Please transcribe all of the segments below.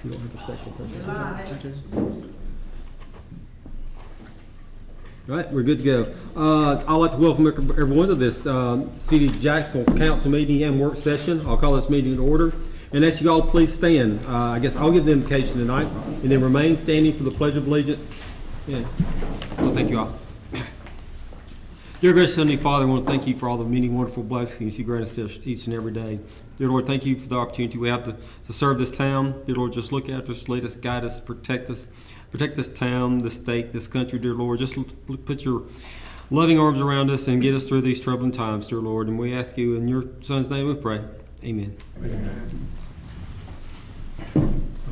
You don't have a special person. All right, we're good to go. I'd like to welcome everyone to this City of Jacksonville Council meeting and work session. I'll call this meeting to order and ask you all to please stand. I guess I'll give the invocation tonight and then remain standing for the Pledge of Allegiance. Yeah. Well, thank you all. Dear gracious Heavenly Father, I want to thank you for all the many wonderful blessings you grant us each and every day. Dear Lord, thank you for the opportunity we have to serve this town. Dear Lord, just look after us, lead us, guide us, protect this town, this state, this country, dear Lord. Just put your loving arms around us and get us through these troubling times, dear Lord. And we ask you in your Son's name we pray. Amen. Amen. I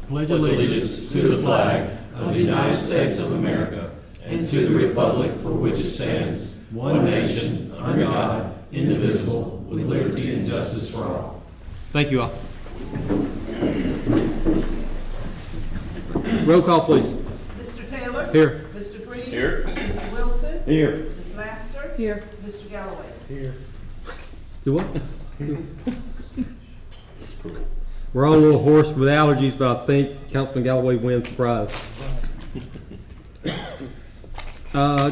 pledge allegiance to the flag of the United States of America and to the republic for which it stands, one nation, under God, indivisible, with liberty and justice for all. Thank you all. Roll call, please. Mr. Taylor? Here. Mr. Green? Here. Mr. Wilson? Here. Ms. Laster? Here. Mr. Galloway? Here. Do what? We're all a little hoarse with allergies, but I think Councilman Galloway wins the prize.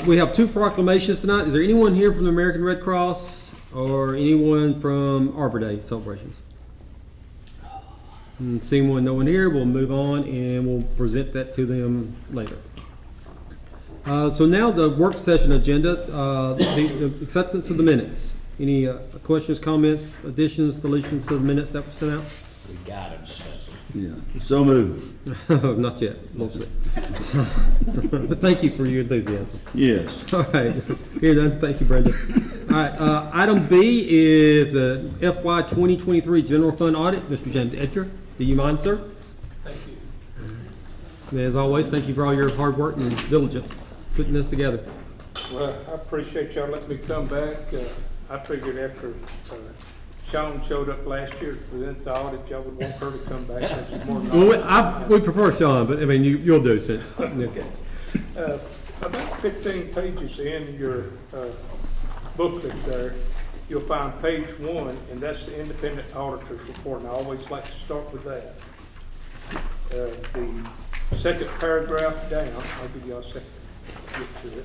We have two proclamations tonight. Is there anyone here from the American Red Cross or anyone from Arbor Day celebrations? And seeing no one here, we'll move on and we'll present that to them later. So now the work session agenda, the acceptance of the minutes. Any questions, comments, additions, deletions to the minutes that were sent out? We got him, son. Yeah, so moved. Not yet, we'll see. But thank you for your enthusiasm. Yes. All right, here then, thank you, Brenda. All right, item B is FY 2023 General Fund Audit. Mr. James Edgar, do you mind, sir? Thank you. And as always, thank you for all your hard work and diligence putting this together. Well, I appreciate y'all letting me come back. I figured after Sean showed up last year to present the audit, y'all would want her to come back. That's more Well, we prefer Sean, but I mean, you'll do since. Okay. About 15 pages in your booklet there, you'll find page 1, and that's the independent auditor's report, and I always like to start with that. The second paragraph down, I'll give y'all a second to get to it.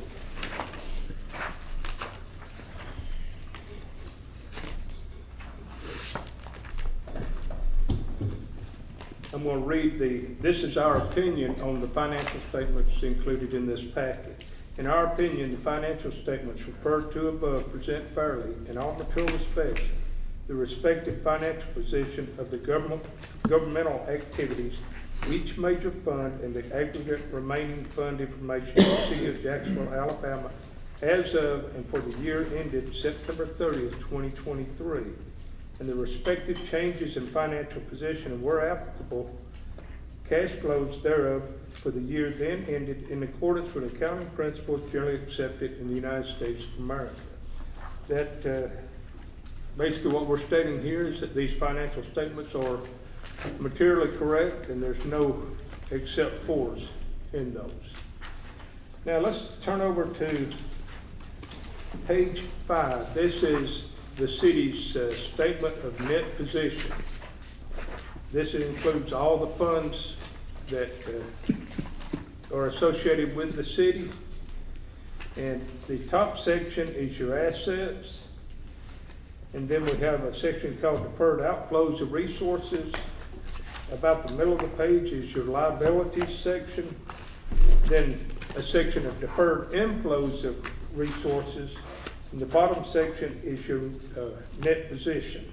I'm going to read this is our opinion on the financial statements included in this packet. In our opinion, the financial statements referred to above present fairly, in all material respects, the respective financial position of the governmental activities, each major fund, and the aggregate remaining fund information in the City of Jacksonville, Alabama, as of and for the year ended September 30th, 2023. And the respective changes in financial position and where applicable, cash flows thereof for the year then ended in accordance with accounting principles generally accepted in the United States of America. That basically what we're stating here is that these financial statements are materially correct and there's no except fors in those. Now let's turn over to page 5. This is the city's statement of net position. This includes all the funds that are associated with the city. And the top section is your assets. And then we have a section called deferred outflows of resources. About the middle of the page is your liabilities section. Then a section of deferred inflows of resources. And the bottom section is your net position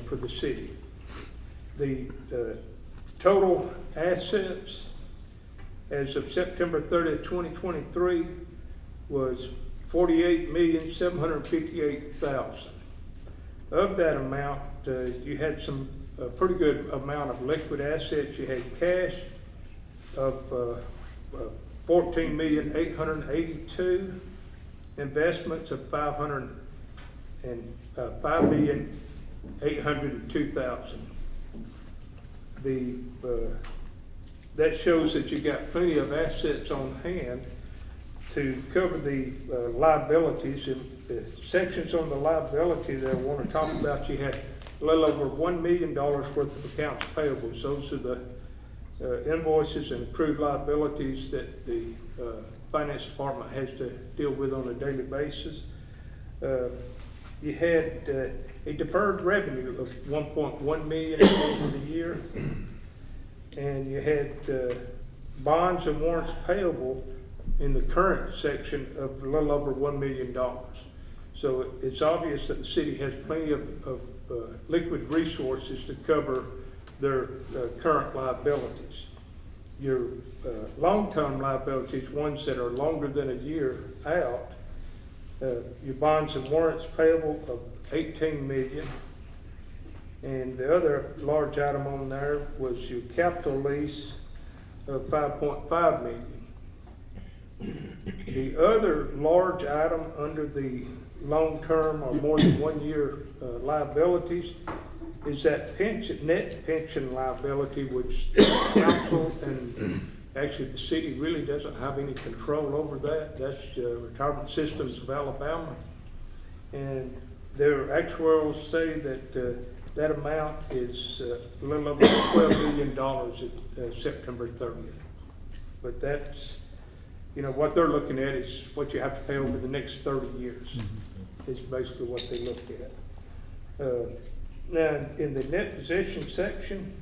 for the city. The total assets as of September 30th, 2023 was $48,758,000. Of that amount, you had a pretty good amount of liquid assets. You had cash of $14,882,000. Investments of $505,802,000. That shows that you got plenty of assets on hand to cover the liabilities. And the sections on the liability that I want to talk about, you had a little over $1 million worth of accounts payables. Those are the invoices and accrued liabilities that the finance department has to deal with on a daily basis. You had a deferred revenue of 1.1 million at the end of the year, and you had bonds and warrants payable in the current section of a little over $1 million. So it's obvious that the city has plenty of liquid resources to cover their current liabilities. Your long-term liabilities, ones that are longer than a year out, your bonds and warrants payable of 18 million. And the other large item on there was your capital lease of 5.5 million. The other large item under the long-term or more than 1 year liabilities is that pension, net pension liability, which the council and actually the city really doesn't have any control over that. That's Retirement Systems of Alabama. And their actuarials say that that amount is a little over $12 million at September 30th. But that's, you know, what they're looking at is what you have to pay over the next 30 years. Is basically what they look at. Now, in the net position section,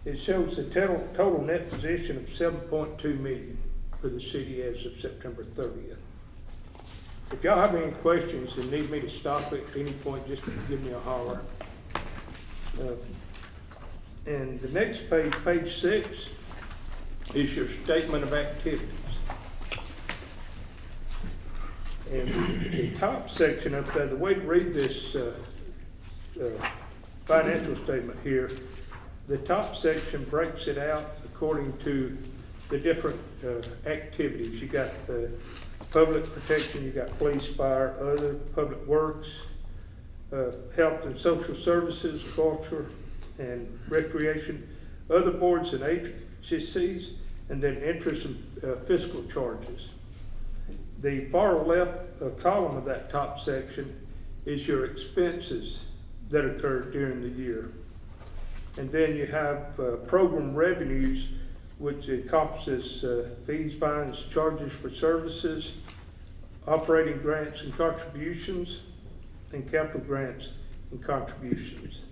it shows the total net position of 7.2 million for the city as of September 30th. If y'all have any questions and need me to stop at any point, just give me a holler. And the next page, page 6, is your statement of activities. And the top section up there, the way to read this financial statement here, the top section breaks it out according to the different activities. You got public protection, you got police, fire, other public works, health and social services, culture and recreation, other boards and agencies, and then interest and fiscal charges. The far left column of that top section is your expenses that occurred during the year. And then you have program revenues, which encompasses fees, fines, charges for services, operating grants and contributions, and capital grants and contributions.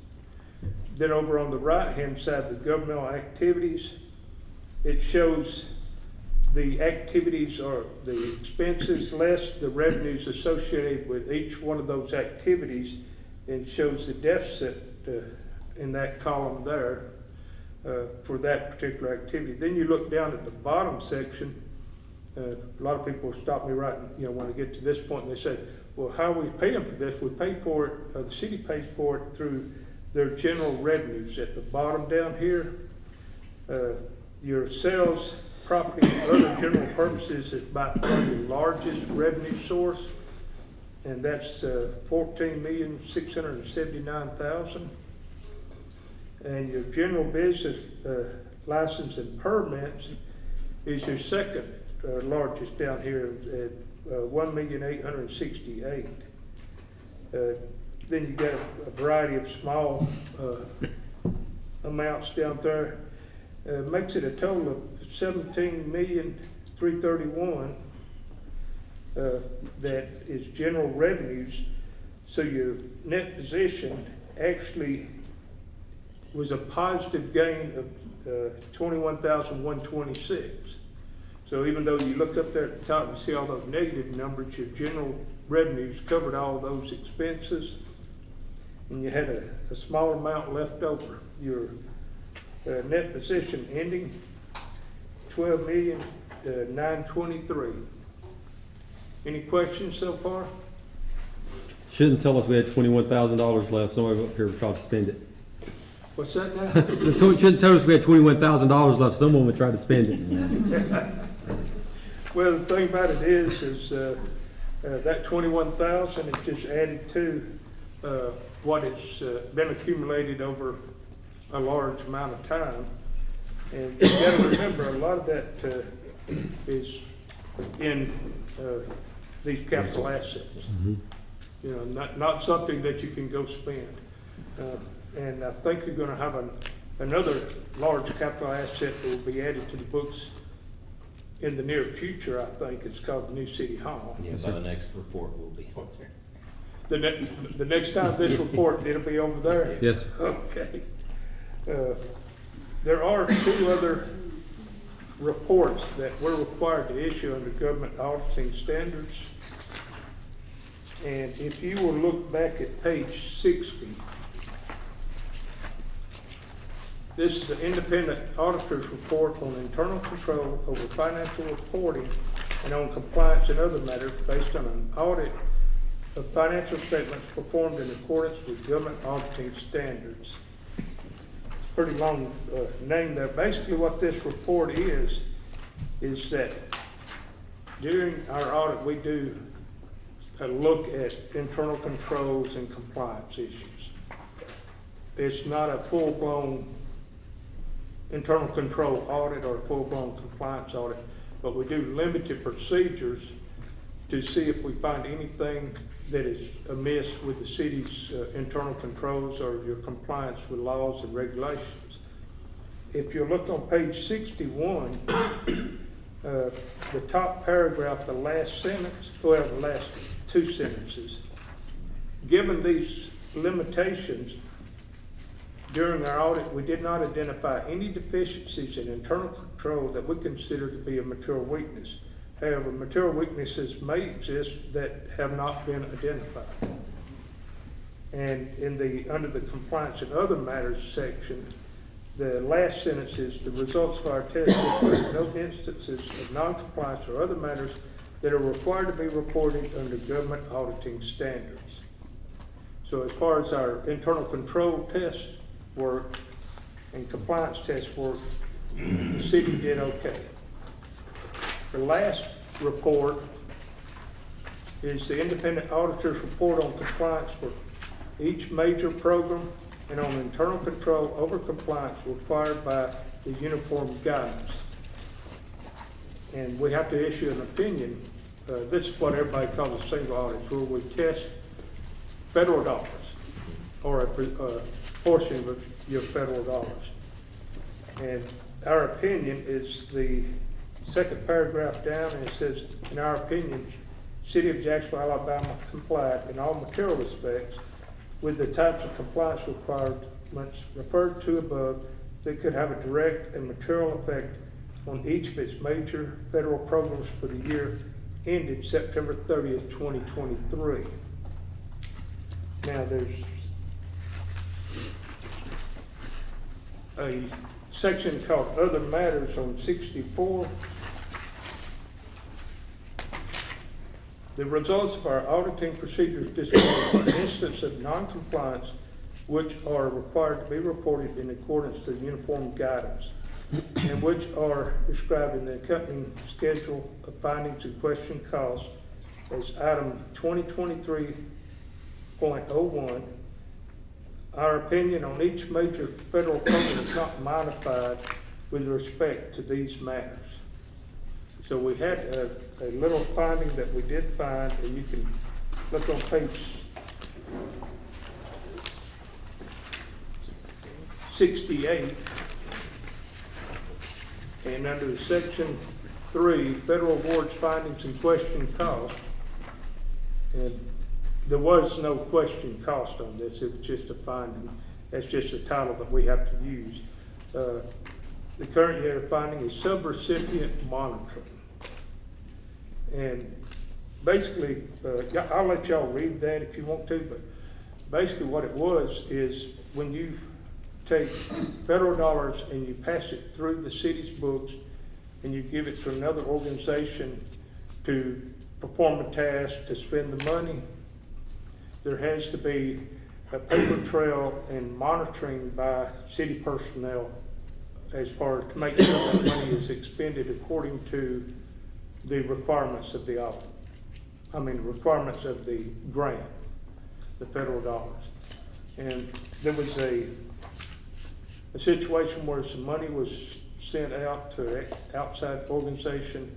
Then over on the right-hand side, the governmental activities, it shows the activities or the expenses less the revenues associated with each one of those activities, and shows the deficit in that column there for that particular activity. Then you look down at the bottom section. A lot of people stop me right, when I get to this point, and they say, well, how are we paying for this? We pay for it, the city pays for it through their general revenues. At the bottom down here, your sales, property, and other general purposes is by far the largest revenue source, and that's $14,679,000. And your general business license and permits is your second largest down here at $1,868,000. Then you got a variety of small amounts down there. Makes it a total of $17,331,000 that is general revenues. So your net position actually was a positive gain of $21,126. So even though you look up there at the top and see all those negative numbers, your general revenues covered all of those expenses, and you had a small amount left over. Your net position ending $12,923,000. Any questions so far? Shouldn't tell us we had $21,000 left. Somebody up here tried to spend it. What's that now? So it shouldn't tell us we had $21,000 left. Someone would try to spend it. Well, the thing about it is that 21,000 is just added to what has been accumulated over a large amount of time. And you got to remember, a lot of that is in these capital assets. Not something that you can go spend. And I think you're going to have another large capital asset that will be added to the books in the near future, I think. It's called the new city hall. Yeah, by the next report will be on there. The next time this report, it'll be over there? Yes, sir. Okay. There are two other reports that we're required to issue under government auditing standards. And if you will look back at page 60, this is the independent auditor's report on internal control over financial reporting and on compliance and other matters based on an audit of financial statements performed in accordance with government auditing standards. It's a pretty long name there. Basically what this report is that during our audit we do a look at internal controls and compliance issues. It's not a full-blown internal control audit or a full-blown compliance audit, but we do limited procedures to see if we find anything that is amiss with the city's internal controls or your compliance with laws and regulations. If you look on page 61, the top paragraph, the last sentence, well, the last two sentences, given these limitations, during our audit, we did not identify any deficiencies in internal control that we consider to be a material weakness. However, material weaknesses may exist that have not been identified. And under the compliance and other matters section, the last sentence is the results of our test reflect no instances of non-compliance or other matters that are required to be reported under government auditing standards. So as far as our internal control tests work and compliance tests work, the city did okay. The last report is the independent auditor's report on compliance for each major program and on internal control over compliance required by the uniform guidance. And we have to issue an opinion. This is what everybody calls a single audit, where we test federal dollars or a portion of your federal dollars. And our opinion is the second paragraph down, and it says, in our opinion, City of Jacksonville, Alabama complied in all material respects with the types of compliance requirements referred to above that could have a direct and material effect on each of its major federal programs for the year ended September 30th, 2023. Now there's a section called Other Matters on 64. The results of our auditing procedures disclose an instance of non-compliance which are required to be reported in accordance to the uniform guidance and which are described in the accompanying schedule of findings and question costs as item 2023.01. Our opinion on each major federal program is not modified with respect to these matters. So we had a little finding that we did find, and you can look on page 68, and under section 3, federal awards, findings, and question cost. And there was no question cost on this, it was just a finding. That's just a title that we have to use. The current year finding is subrecipient monitoring. And basically, I'll let y'all read that if you want to, but basically what it was is when you take federal dollars and you pass it through the city's books and you give it to another organization to perform a task, to spend the money, there has to be a paper trail and monitoring by city personnel as far as to make sure that money is expended according to the requirements of the audit. Requirements of the grant, the federal dollars. And there was a situation where some money was sent out to an outside organization.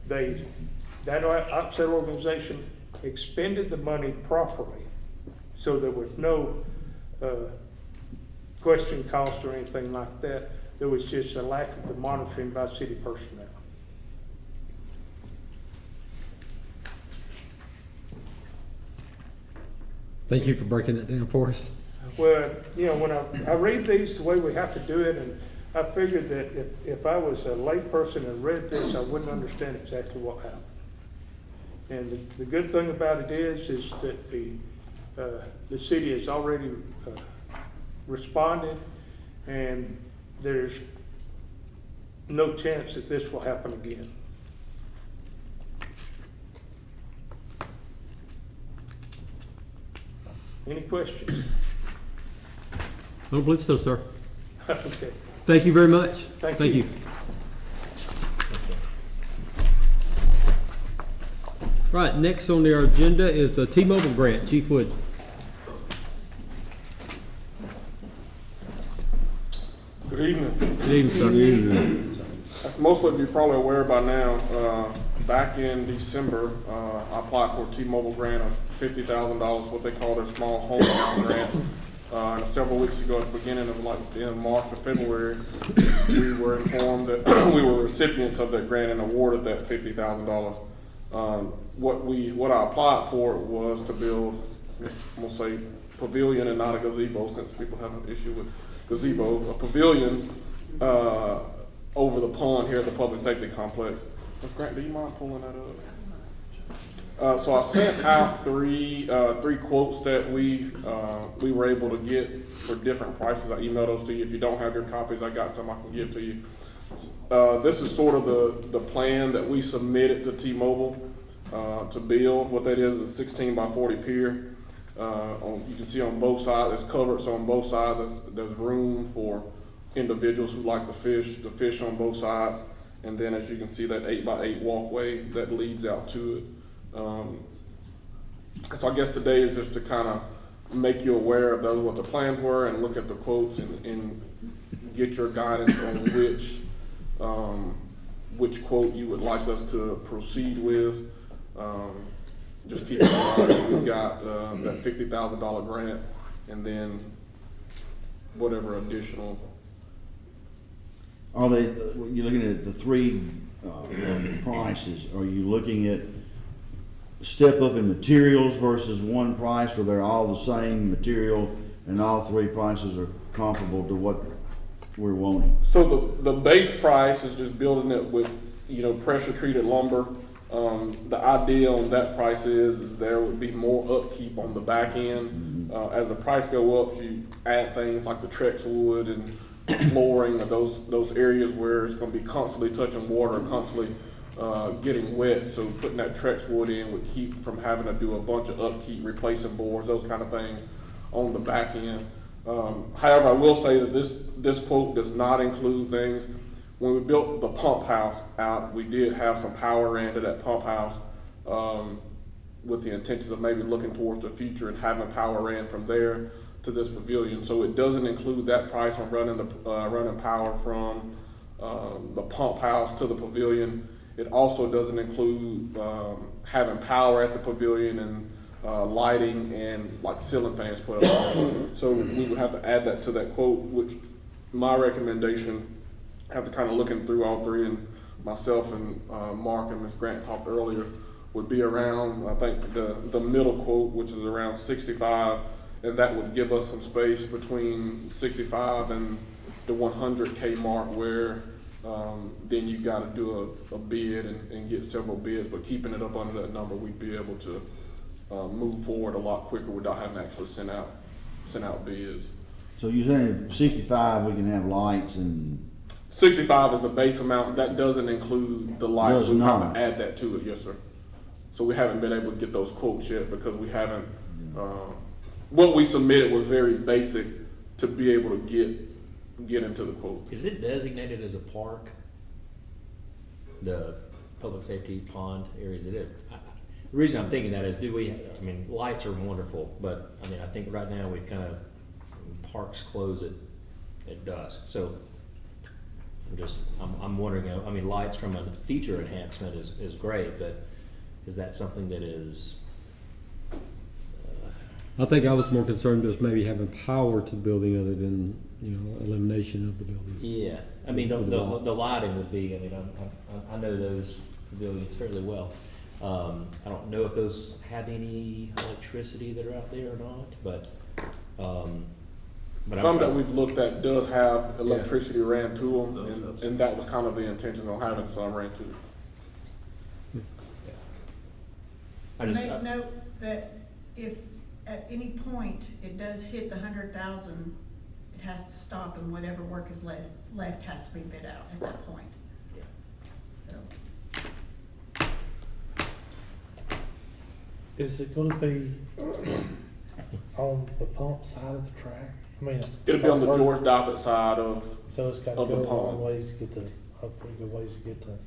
That outside organization expended the money properly, so there was no question cost or anything like that. There was just a lack of the monitoring by city personnel. Thank you for breaking it down for us. Well, you know, when I read these the way we have to do it, and I figured that if I was a layperson and read this, I wouldn't understand exactly what happened. And the good thing about it is that the city has already responded, and there's no chance that this will happen again. Any questions? I don't believe so, sir. Okay. Thank you very much. Thank you. Right, next on our agenda is the T-Mobile grant. Chief Wood. Good evening. Good evening, sir. As most of you probably aware by now, back in December, I applied for a T-Mobile grant of $50,000, what they call their small home account grant. And several weeks ago, at the beginning of in March or February, we were informed that we were recipients of that grant and awarded that $50,000. What I applied for was to build, we'll say, pavilion and not a gazebo, since people have an issue with gazebo, a pavilion over the pond here at the Public Safety Complex. Ms. Grant, do you mind pulling that up? So I sent out three quotes that we were able to get for different prices. I emailed those to you. If you don't have your copies, I got some I can give to you. This is sort of the plan that we submitted to T-Mobile to build. What that is a 16 by 40 pier. You can see on both sides, it's covered, so on both sides there's room for individuals who like to fish on both sides. And then as you can see, that 8 by 8 walkway that leads out to it. So I guess today is just to kind of make you aware of what the plans were and look at the quotes and get your guidance on which quote you would like us to proceed with. Just keep in mind we've got that $50,000 grant and then whatever additional. Are they, you're looking at the three prices, are you looking at step up in materials versus one price, or they're all the same material and all three prices are comparable to what we're wanting? So the base price is just building it with, pressure treated lumber. The idea on that price is there would be more upkeep on the back end. As the price go up, you add things like the Trex wood and flooring, or those areas where it's going to be constantly touching water, constantly getting wet. So putting that Trex wood in would keep from having to do a bunch of upkeep, replacing boards, those kind of things on the back end. However, I will say that this quote does not include things. When we built the pump house out, we did have some power ran to that pump house with the intention of maybe looking towards the future and having power ran from there to this pavilion. So it doesn't include that price on running power from the pump house to the pavilion. It also doesn't include having power at the pavilion and lighting and like ceiling fans put up. So we would have to add that to that quote, which my recommendation, after kind of looking through all three, and myself and Mark and Ms. Grant talked earlier, would be around, I think, the middle quote, which is around 65, and that would give us some space between 65 and the 100K mark, where then you got to do a bid and get several bids, but keeping it up under that number, we'd be able to move forward a lot quicker without having to actually send out bids. So you're saying 65 we can have lights and 65 is the base amount. That doesn't include the lights. Does We have not. to add that to it, yes, sir. So we haven't been able to get those quotes yet because we haven't. What we submitted was very basic to be able to get into the quote. Is it designated as a park? The public safety pond area, is it? The reason I'm thinking that is, lights are wonderful, but I think right now we've kind of, parks close at dusk. So I'm wondering, lights from a feature enhancement is great, but is that something that is? I think I was more concerned just maybe having power to the building other than elimination of the building. Yeah, I mean, the lighting would be, I mean, I know those pavilions fairly well. I don't know if those have any electricity that are out there or not, but I'm Some that trying- we've looked at does have electricity ran to them, Those and, does. and that was kind of the intention on having some ran to. I just, Make note that if at any point it does hit the 100,000, it has to stop and whatever work is left has to be bid out at that point. yeah. So, Is it gonna be on the pump side of the track? I mean. It'll be on the George Doffett side of, So it's gotta of the go a long pump. ways to get a pretty good ways to get the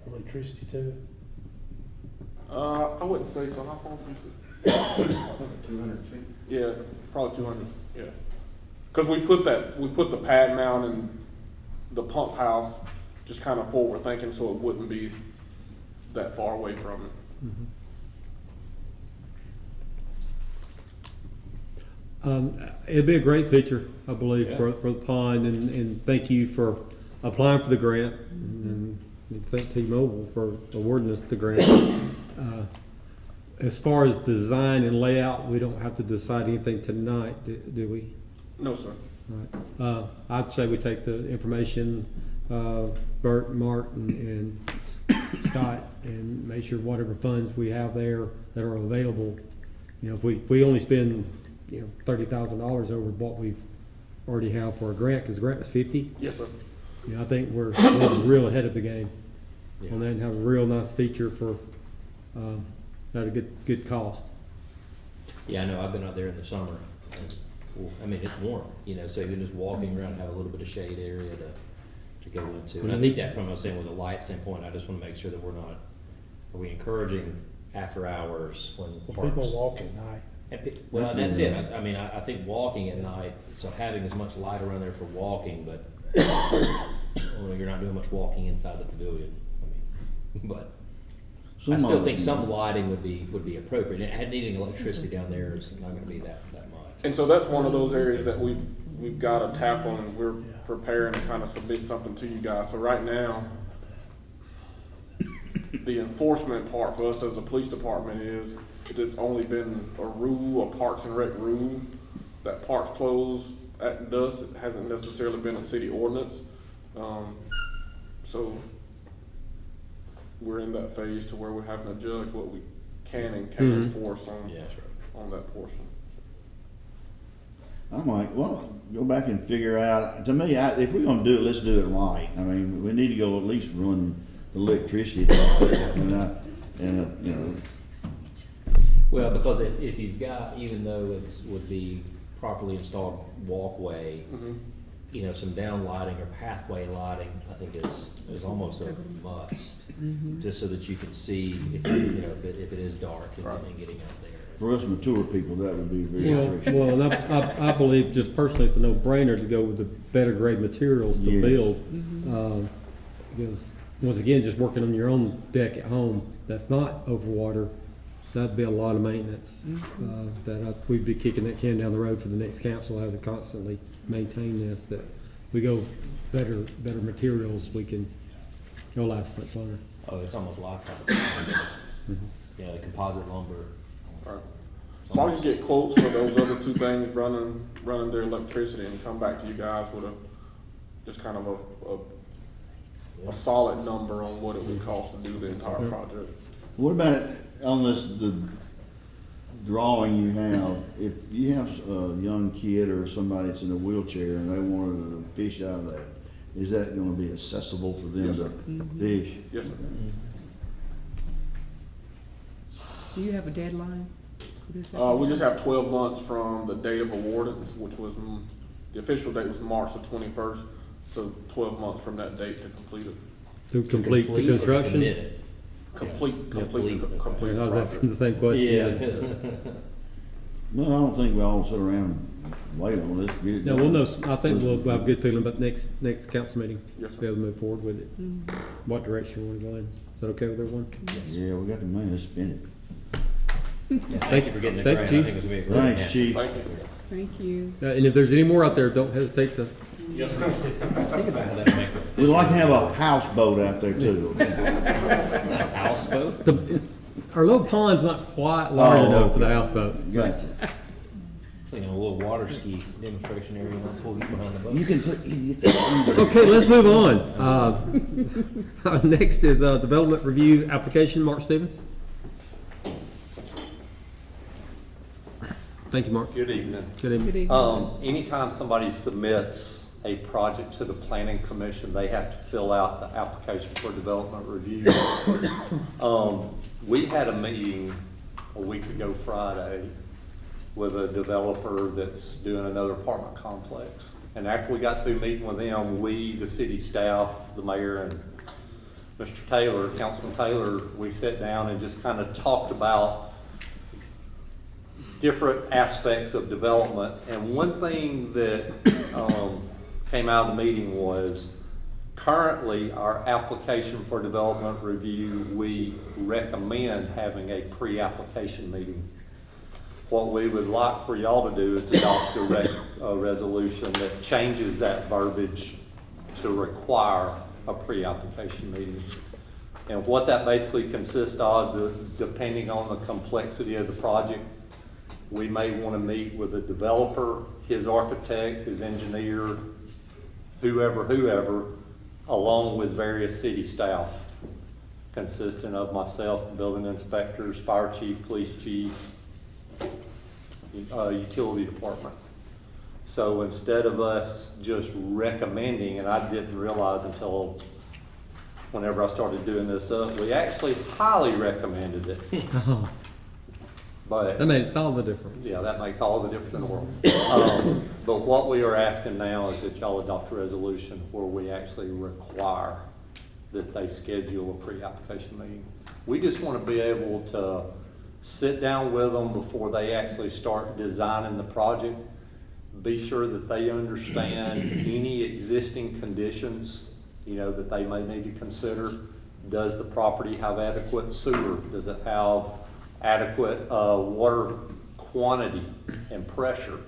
electricity to it. I wouldn't say so, how far is it? 200 feet. Yeah, probably 200, yeah. Cause we put the pad mount in the pump house, just kind of forward thinking, so it wouldn't be that far away from it. It'd be a great feature, I believe, Yeah. for the pond, and thank you for applying for the grant, and thank T-Mobile for awarding us the grant. As far as design and layout, we don't have to decide anything tonight, do we? No, sir. Right. I'd say we take the information, Bert, Mark, and Scott, and make sure whatever funds we have there that are available, if we only spend, $30,000 over what we already have for a grant, because the grant was 50, Yes, sir. I think we're real ahead of the game on that, and have a real nice feature for, at a good cost. Yeah, I know, I've been out there in the summer, and, well, I mean, it's warm, so even just walking around, have a little bit of shade area to go into. And I think that from, I was saying, with a light standpoint, I just wanna make sure that are we encouraging after hours when Well, people parks? walk at night. Well, and that's it, I think walking at night, so having as much light around there for walking, but, well, you're not doing much walking inside the pavilion, but I still think some lighting would be appropriate, and needing electricity down there is not gonna be that much. And so that's one of those areas that we've got to tackle, and we're preparing to kind of submit something to you guys. So right now, the enforcement part for us as a police department is, it's only been a rule, a Parks and Rec rule, that parks close at dusk. It hasn't necessarily been a city ordinance. So we're in that phase to where we're having to judge what we can and can't enforce on, Yeah, that's right. on that portion. I'm like, well, go back and figure out, to me, if we're gonna do it, let's do it right. I mean, we need to go at least run the electricity, Well, because if you've got, even though would be properly installed walkway, some down lighting or pathway lighting, I think is almost a must. Just so that you can see if it is dark and getting out there. For us mature people, that would be very appreciated. Well, and I believe just personally, it's a no-brainer to go with the better grade materials to Yes. build. Because, once again, just working on your own deck at home, that's not overwater, that'd be a lot of maintenance. We'd be kicking that can down the road for the next council, have to constantly maintain this, that we go better materials, it'll last much longer. Oh, it's almost lifetime. The composite lumber. Alright. So I can get quotes for those other two things, running their electricity, and come back to you guys with just kind of a solid number on what it would cost to do the entire project. What about it on the drawing you have, if you have a young kid or somebody that's in a wheelchair and they wanted to fish out of that, is that gonna be accessible for them Yes, to sir. fish? Yes, sir. Do you have a deadline for this? We just have 12 months from the date of awardance, which was, the official date was March the 21st, so 12 months from that date to complete it. To complete the or to construction? commit it. Complete the I was project. asking the same question. Yeah. No, I don't think we all sit around and wait on this, get it No, done. we'll know, I think we'll have a good feeling about next council meeting. Yes, sir. Be able to move forward with it, what direction we want to go in. Is that okay with everyone? Yeah, we got the money, let's spend it. Thank you for getting the Thank grant. you. I think it's gonna be a great grant. Thanks, chief. Thank you. Thank you. And if there's any more out there, don't hesitate to. Yes, sir. Think about how that would make it. We'd like to have a houseboat out there too. Houseboat? Our little pond's not quite large Oh, enough for the okay. houseboat. Gotcha. Thinking a little water ski demonstration area, and I'll pull you behind the boat. You can put, Okay, let's move on. Next is development review application, Mark Stevens. Thank you, Mark. Good evening. Good evening. Good evening. Anytime somebody submits a project to the planning commission, they have to fill out the application for development review. We had a meeting a week ago Friday with a developer that's doing another apartment complex. And after we got through meeting with them, we, the city staff, the mayor, and Mr. Taylor, Councilman Taylor, we sat down and just kind of talked about different aspects of development. And one thing that came out of the meeting was currently our application for development review, we recommend having a pre-application meeting. What we would like for y'all to do is to adopt a resolution that changes that verbiage to require a pre-application meeting. And what that basically consists of, depending on the complexity of the project, we may want to meet with the developer, his architect, his engineer, whoever, along with various city staff, consisting of myself, the building inspectors, fire chief, police chief, utility department. So instead of us just recommending, and I didn't realize until whenever I started doing this up, we actually highly recommended it. But That made all the difference. yeah, that makes all the difference in the world. But what we are asking now is that y'all adopt a resolution where we actually require that they schedule a pre-application meeting. We just want to be able to sit down with them before they actually start designing the project, be sure that they understand any existing conditions, that they may need to consider. Does the property have adequate sewer? Does it have adequate water quantity and pressure?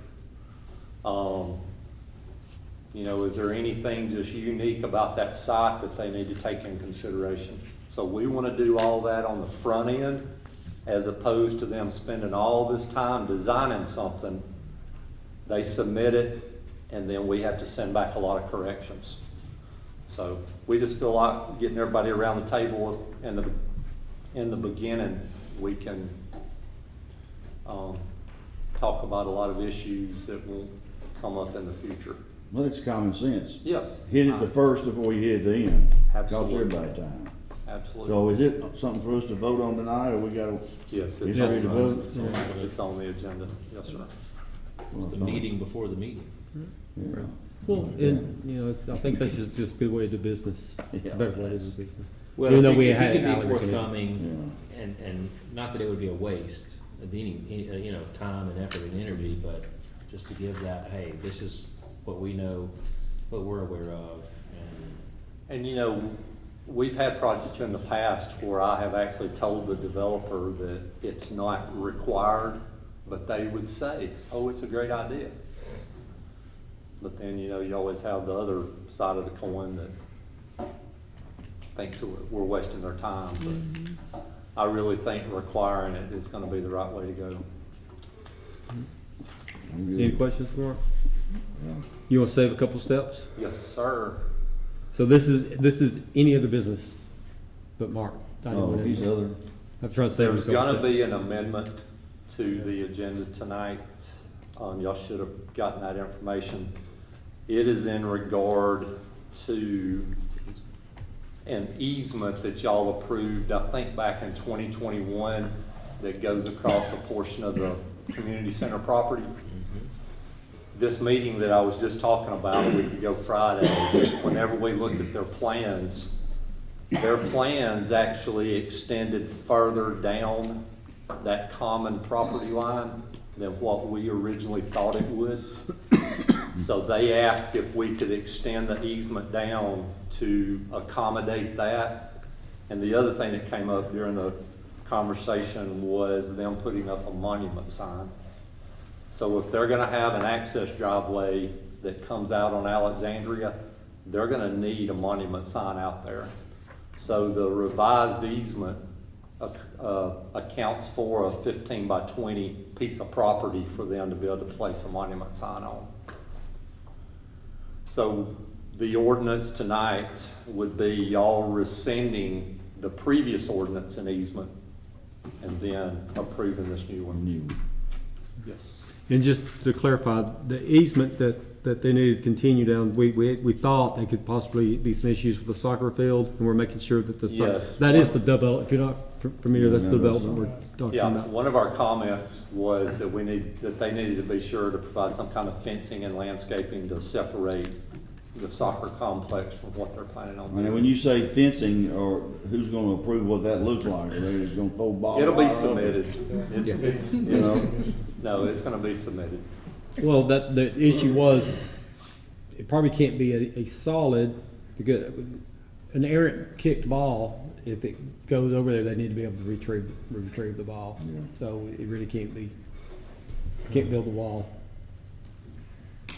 Is there anything just unique about that site that they need to take in consideration? So we want to do all that on the front end, as opposed to them spending all this time designing something. They submit it, and then we have to send back a lot of corrections. So we just feel like getting everybody around the table in the beginning, we can talk about a lot of issues that will come up in the future. well, that's common sense. Yes. Hit it the first before you hit it the end. Absolutely. Cost everybody time. Absolutely. So is it something for us to vote on tonight, or we gotta? Yes, It's it's ready to on, vote? it's on the agenda. Yes, sir. The meeting before the meeting. Yeah. Well, and, I think that's just a good way to do business. Yeah. Better way to do business. Well, Even though if we you had could be Alex in it. forthcoming, and not that it would be a waste of any, time and effort and energy, but just to give that, hey, this is what we know, what we're aware of, And we've had projects in the past where I have actually told the developer that it's not required, but they would say, oh, it's a great idea. But then, you always have the other side of the coin that thinks that we're wasting their time. But I really think requiring it is gonna be the right way to go. I'm good. Any questions, Mark? You want to save a couple steps? Yes, sir. So this is any other business but Mark. Oh, he's other. I'm trying to save There's a couple gonna steps. be an amendment to the agenda tonight. Y'all should have gotten that information. It is in regard to an easement that y'all approved, I think back in 2021, that goes across a portion of the community center property. This meeting that I was just talking about a week ago Friday, whenever we looked at their plans actually extended further down that common property line than what we originally thought it would. So they asked if we could extend the easement down to accommodate that. And the other thing that came up during the conversation was them putting up a monument sign. So if they're gonna have an access driveway that comes out on Alexandria, they're gonna need a monument sign out there. So the revised easement accounts for a 15 by 20 piece of property for them to be able to place a monument sign on. So the ordinance tonight would be y'all rescinding the previous ordinance and easement and then approving this new one. Yes. And just to clarify, the easement that they needed to continue down, we thought there could possibly be some issues with the soccer field, and we're making sure that Yes. that is the develop, if you're not familiar, that's the Yeah, development we're talking Yeah, about. one of our comments was that they needed to be sure to provide some kind of fencing and landscaping to separate the soccer complex from what they're planning on And when doing. you say fencing, or who's gonna approve what that looks like? Are they just gonna throw ball? It'll be wire up? submitted. Yeah. You know? No, it's gonna be submitted. Well, the issue was, it probably can't be a solid, because an errant kicked ball, if it goes over there, they need to be able to retrieve the ball. Yeah. So it really can't build a wall.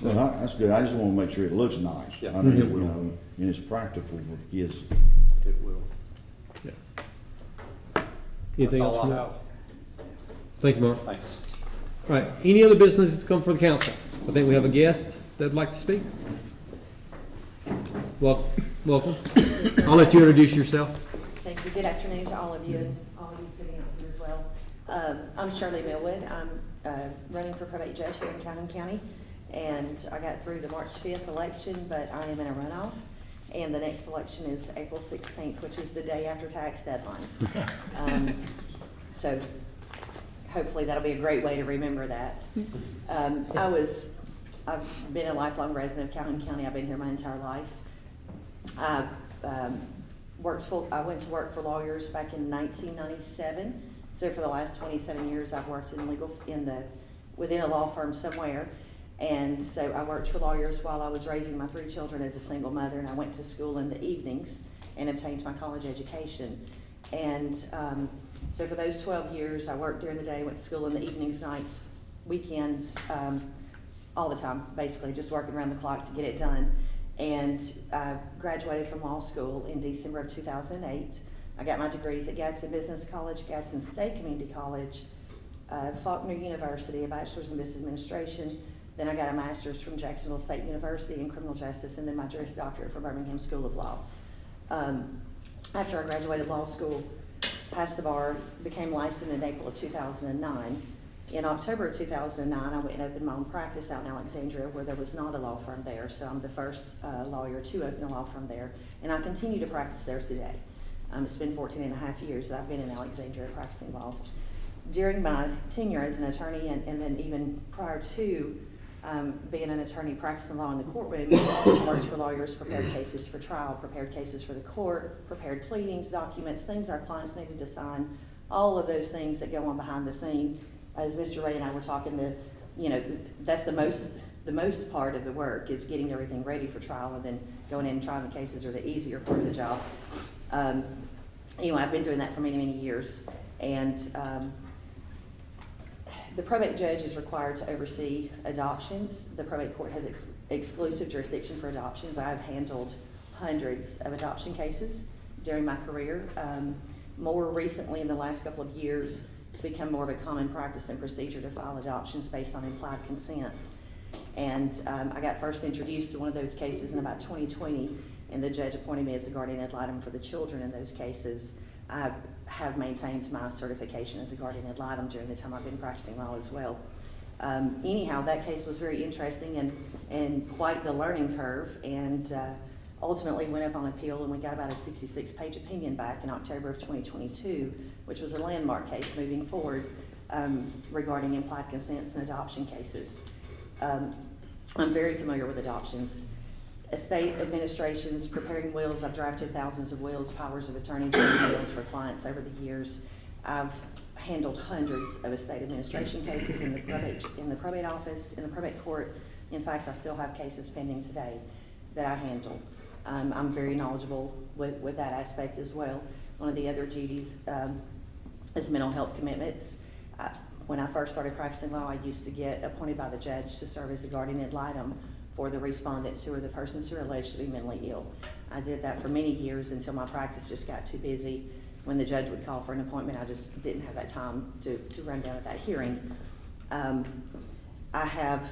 Well, that's good. I just wanna make sure it looks nice. Yeah. I mean, It you will. know, and it's practical for kids. It will. That's Anything else? all I from you? have. Thank you, Mark. Thanks. All right, any other business to come from the council? I think we have a guest that'd like to speak. Welcome. I'll let you introduce yourself. Thank you. Good afternoon to all of you and all of you sitting out here as well. I'm Shirley Millwood. I'm running for probate judge here in Calhoun County, and I got through the March 5th election, but I am in a runoff, and the next election is April 16th, which is the day after tax deadline. So hopefully that'll be a great way to remember that. I've been a lifelong resident of Calhoun County. I've been here my entire life. I went to work for lawyers back in 1997. So for the last 27 years, I've worked within a law firm somewhere. And so I worked for lawyers while I was raising my 3 children as a single mother, and I went to school in the evenings and obtained my college education. And so for those 12 years, I worked during the day, went to school in the evenings, nights, weekends, all the time, basically, just working around the clock to get it done. And I graduated from law school in December of 2008. I got my degrees at Gadsden Business College, Gadsden State Community College, Faulkner University, a bachelor's in business administration. Then I got a master's from Jacksonville State University in criminal justice, and then my Juris Doctorate from Birmingham School of Law. After I graduated law school, passed the bar, became licensed in April of 2009. In October of 2009, I went and opened my own practice out in Alexandria, where there was not a law firm there. So I'm the first lawyer to open a law firm there, and I continue to practice there today. It's been 14 and a half years that I've been in Alexandria practicing law. During my tenure as an attorney, and then even prior to being an attorney practicing law in the courtroom, I worked for lawyers, prepared cases for trial, prepared cases for the court, prepared pleadings, documents, things our clients needed to sign, all of those things that go on behind the scene. As Mr. Ray and I were talking, that's the most part of the work, is getting everything ready for trial, and then going in and trying the cases are the easier part of the job. Anyway, I've been doing that for many, many years, and the probate judge is required to oversee adoptions. The probate court has exclusive jurisdiction for adoptions. I have handled hundreds of adoption cases during my career. More recently, in the last couple of years, it's become more of a common practice and procedure to file adoptions based on implied consent. And I got first introduced to one of those cases in about 2020, and the judge appointed me as the guardian ad litem for the children in those cases. I have maintained my certification as a guardian ad litem during the time I've been practicing law as well. Anyhow, that case was very interesting and quite the learning curve, and ultimately went up on appeal, and we got about a 66-page opinion back in October of 2022, which was a landmark case moving forward regarding implied consents and adoption cases. I'm very familiar with adoptions. Estate administrations, preparing wills. I've drafted thousands of wills, powers of attorneys, and wills for clients over the years. I've handled hundreds of estate administration cases in the probate office, in the probate court. In fact, I still have cases pending today that I handle. I'm very knowledgeable with that aspect as well. One of the other duties as mental health commitments. When I first started practicing law, I used to get appointed by the judge to serve as the guardian ad litem for the respondents, who are the persons who are alleged to be mentally ill. I did that for many years until my practice just got too busy. When the judge would call for an appointment, I just didn't have that time to run down at that hearing. I have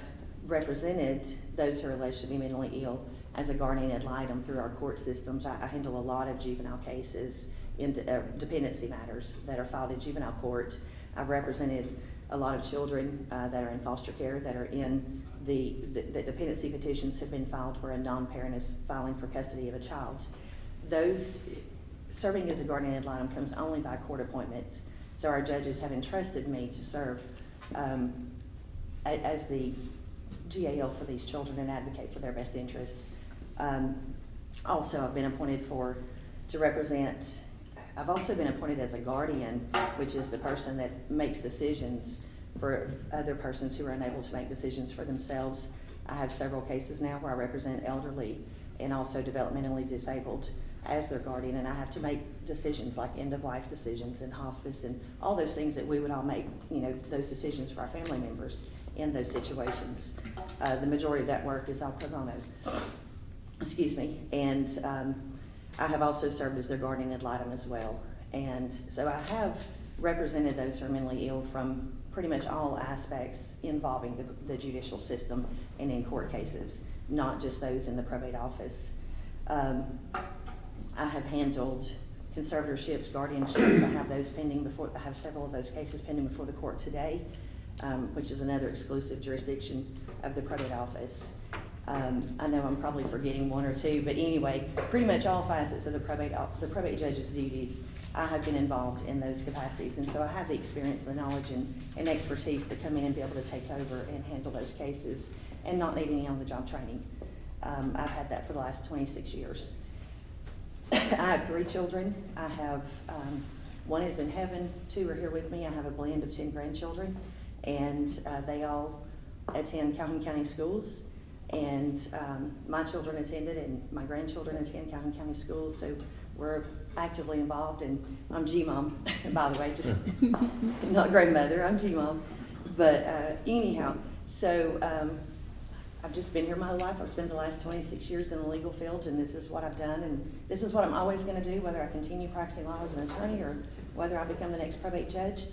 represented those who are alleged to be mentally ill as a guardian ad litem through our court systems. I handle a lot of juvenile cases in dependency matters that are filed in juvenile court. I've represented a lot of children that are in foster care, that are in the dependency petitions have been filed where a non-parent is filing for custody of a child. Those serving as a guardian ad litem comes only by court appointments. So our judges have entrusted me to serve as the GAL for these children and advocate for their best interests. Also, I've been appointed to represent. I've also been appointed as a guardian, which is the person that makes decisions for other persons who are unable to make decisions for themselves. I have several cases now where I represent elderly and also developmentally disabled as their guardian, and I have to make decisions like end-of-life decisions and hospice and all those things that we would all make, those decisions for our family members in those situations. The majority of that work is al pro bono. Excuse me. And I have also served as their guardian ad litem as well. And so I have represented those who are mentally ill from pretty much all aspects involving the judicial system and in court cases, not just those in the probate office. I have handled conservatorships, guardianships. I have those pending I have several of those cases pending before the court today, which is another exclusive jurisdiction of the probate office. I know I'm probably forgetting one or two, but anyway, pretty much all facets of the probate judge's duties, I have been involved in those capacities. And so I have the experience, the knowledge, and expertise to come in and be able to take over and handle those cases and not need any on-the-job training. I've had that for the last 26 years. I have 3 children. I have, one is in heaven, 2 are here with me. I have a blend of 10 grandchildren, and they all attend Calhoun County schools. And my children attended, and my grandchildren attend Calhoun County schools, so we're actively involved. And I'm G-Mom, by the way, just not grandmother, I'm G-Mom. But anyhow, so I've just been here my whole life. I've spent the last 26 years in the legal field, and this is what I've done, and this is what I'm always going to do, whether I continue practicing law as an attorney or whether I become the next probate judge.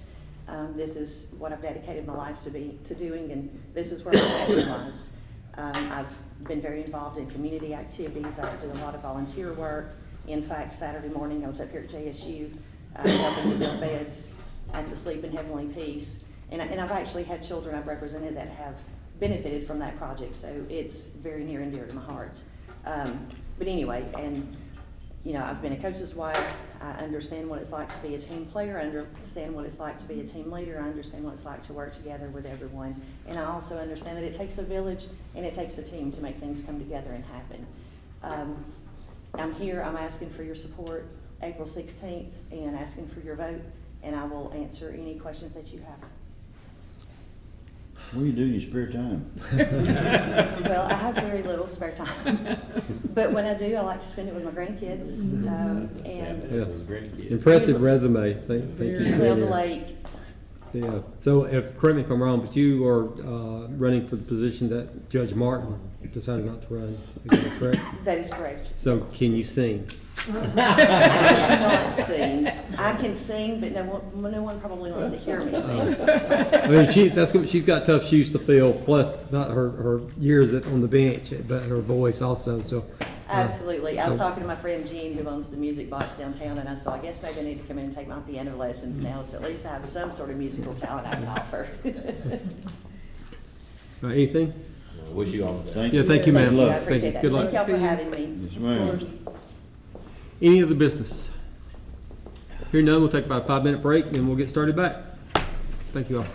This is what I've dedicated my life to doing, and this is where my passion lies. I've been very involved in community activities. I do a lot of volunteer work. In fact, Saturday morning I was up here at JSU helping to build beds at the Sleep in Heavenly Peace. And I've actually had children I've represented that have benefited from that project, so it's very near and dear to my heart. But anyway, and I've been a coach's wife. I understand what it's like to be a team player. I understand what it's like to be a team leader. I understand what it's like to work together with everyone. And I also understand that it takes a village and it takes a team to make things come together and happen. I'm here. I'm asking for your support April 16th and asking for your vote, and I will answer any questions that you have. What do you do in your spare time? Well, I have very little spare time, but when I do, I like to spend it with my grandkids. Impressive resume. Thank you. Usually on the lake. Yeah. So, correct me if I'm wrong, but you are running for the position that Judge Martin decided not to run. Is that correct? That is correct. So, can you sing? I cannot sing. I can sing, but no one probably wants to hear me sing. I mean, she's got tough shoes to fill. Plus, not her years on the bench, but her voice also. So. Absolutely. I was talking to my friend Jean, who owns the music box downtown, and I said, I guess maybe I need to come in and take my piano lessons now, so at least I have some sort of musical talent I can offer. Anything? Wish you all the best. Thank Yeah, you. thank you, ma'am. Thank you. I appreciate that. Good luck. Thank y'all for having me. Yes, ma'am. Any other business? Hearing none, we'll take about a 5-minute break, and we'll get started back. Thank you all.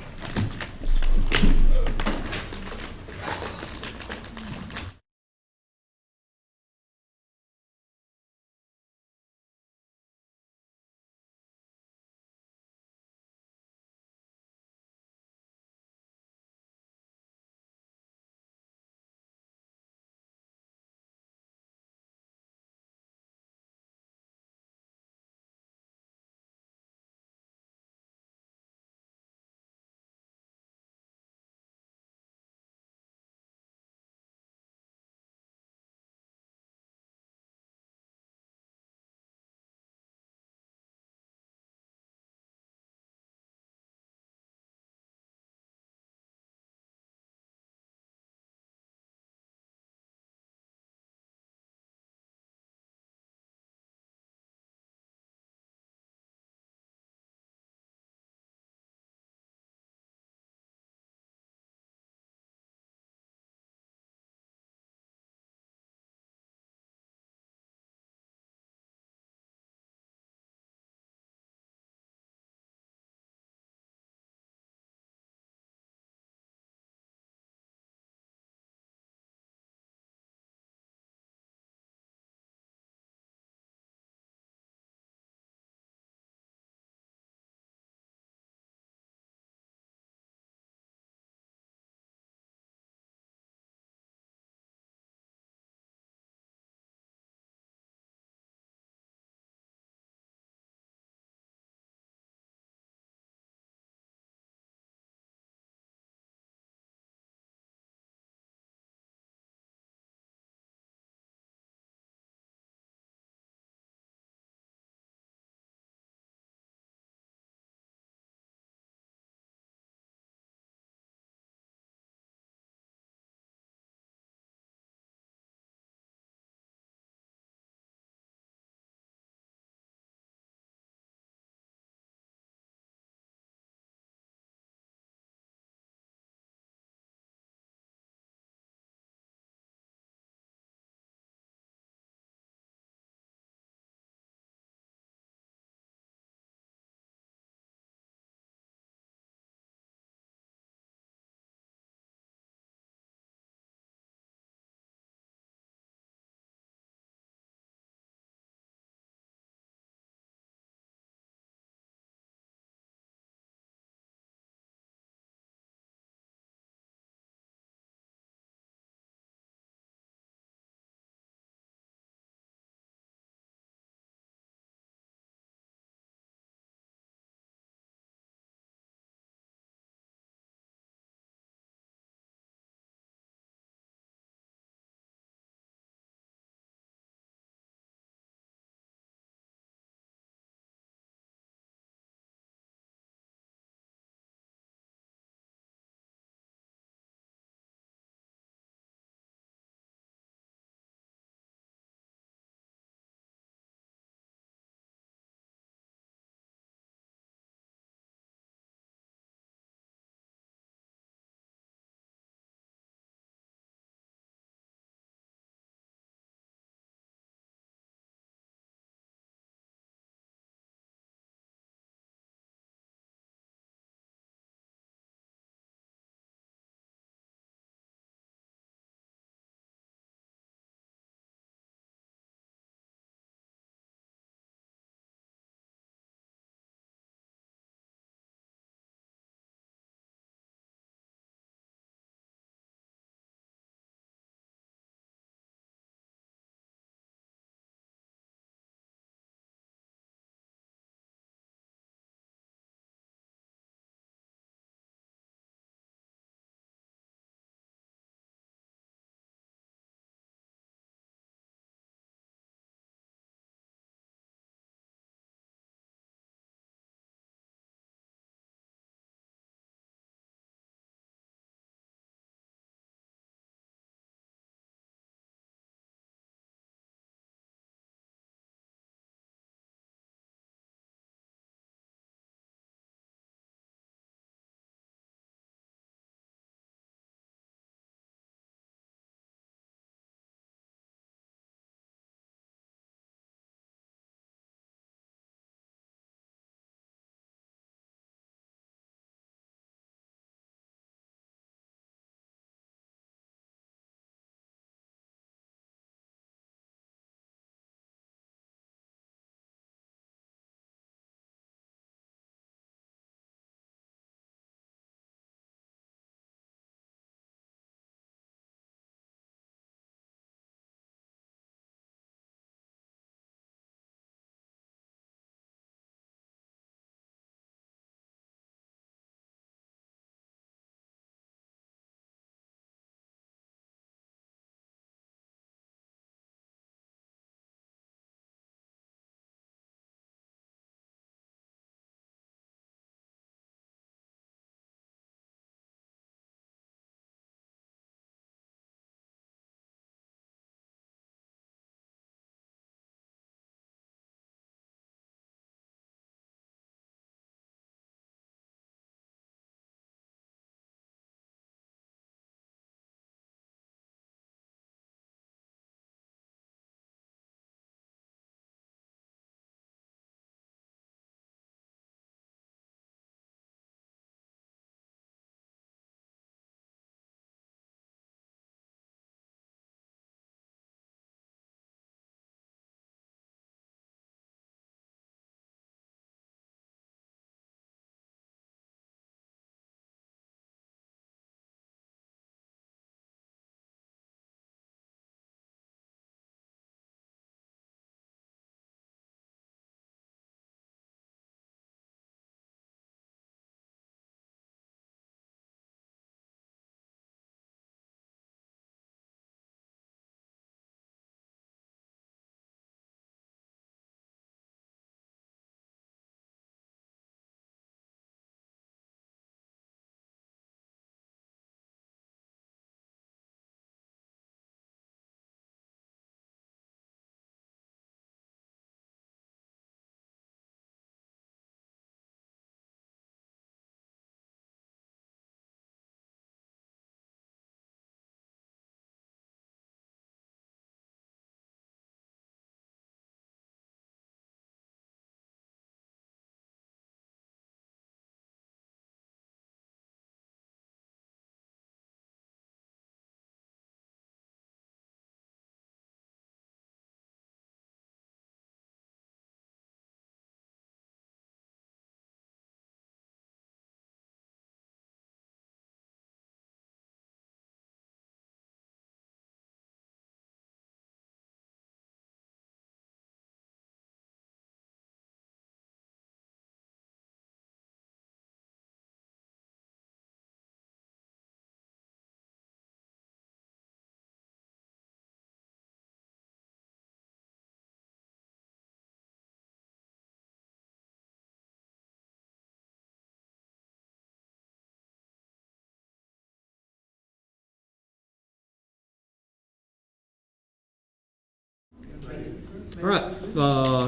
All right,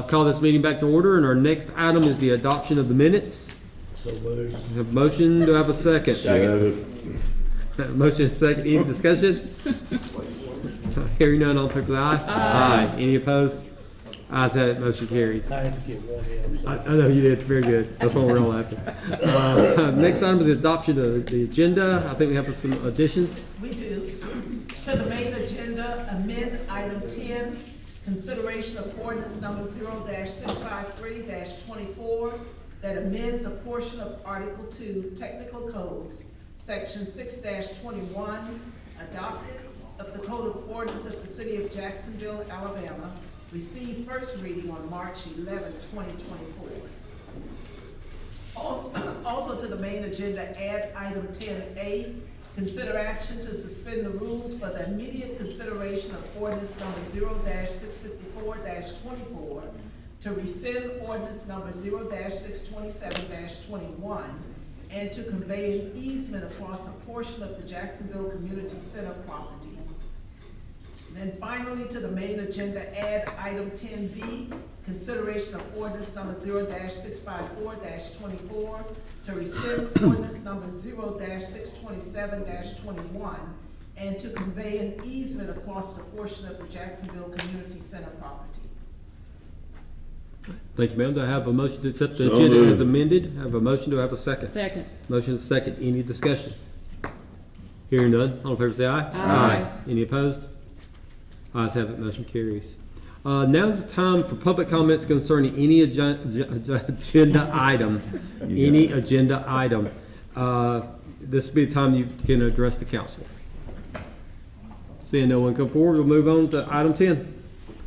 call this meeting back to order, and our next item is the adoption of the minutes. So moved. We have a motion, do I have a second? Second. Motion and second, any discussion? Hearing none, all in favor say aye. Aye. Any opposed? Ayes have it, motion carries. I had to get one in. I know you did, very good, that's why we're all laughing. Next item is the adoption of the agenda, I think we have some additions. We do. To the main agenda, amend item 10, consideration of ordinance number 0-653-24 that amends a portion of Article 2, Technical Codes, Section 6-21, adopted of the Code of Ordinance of the City of Jacksonville, Alabama, received first reading on March 11, 2024. Also to the main agenda, add item 10A, consider action to suspend the rules for the immediate consideration of ordinance number 0-654-24 to rescind ordinance number 0-627-21 and to convey an easement across a portion of the Jacksonville Community Center property. Then finally, to the main agenda, add item 10B, consideration of ordinance number 0-654-24 to rescind ordinance number 0-627-21 and to convey an easement across a portion of the Jacksonville Community Center property. Thank you, ma'am. Do I have a motion to accept the So agenda moved. as amended? Have a motion, do I have a second? Second. Motion is second, any discussion? Hearing none, all in favor say aye. Aye. Any opposed? Ayes have it, motion carries. Now is the time for public comments concerning any agenda item. Any agenda item. This will be the time you can address the council. Seeing no one come forward, we'll move on to item 10.